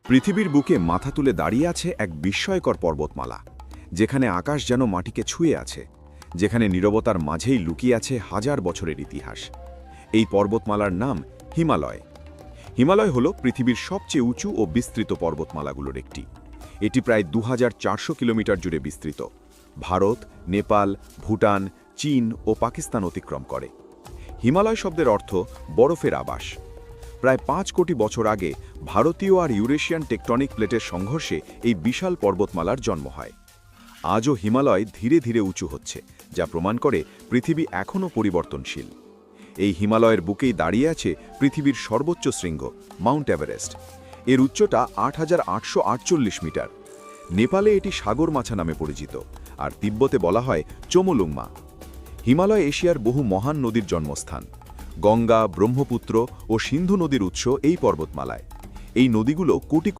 পৃথিবীর বুকে মাথা তুলে দাঁড়িয়ে আছে এক বিস্ময়কর পর্বতমালা, যেখানে আকাশ যেন মাটিকে ছুঁয়ে আছে, যেখানে নীরবতার মাঝেই লুকিয়ে আছে হাজার বছরের ইতিহাস। এই পর্বতমালার নাম হিমালয়। হিমালয় হল পৃথিবীর সবচেয়ে উঁচু ও বিস্তৃত পর্বতমালাগুলোর একটি। এটি প্রায় 2400 কিলোমিটার জুড়ে বিস্তৃত। ভারত, নেপাল, ভুটান, চীন ও পাকিস্তান অতিক্রম করে। হিমালয় শব্দের অর্থ বরফের আবাস। প্রায় 5 কোটি বছর আগে ভারতীয় আর ইউরেশিয়ান টেকটনিক প্লেটের সংঘর্ষে এই বিশাল পর্বতমালার জন্ম হয়। আজও হিমালয় ধীরে ধীরে উঁচু হচ্ছে, যা প্রমাণ করে পৃথিবী এখনও পরিবর্তনশীল। এই হিমালয়ের বুকেই দাঁড়িয়ে আছে পৃথিবীর সর্বোচ্চ শৃঙ্গ মাউন্ট এভারেস্ট। এর উচ্চতা 8848 মিটার। নেপালে এটি সাগরমাছা নামে পরিচিত, আর তিব্বতে বলা হয় চোমোলুংমা। হিমালয় এশিয়ার বহু মহান নদীর জন্মস্থান। গঙ্গা, ব্রহ্মপুত্র ও সিন্ধু নদীর উৎস এই পর্বতমালায়। এই নদীগুলো কোটি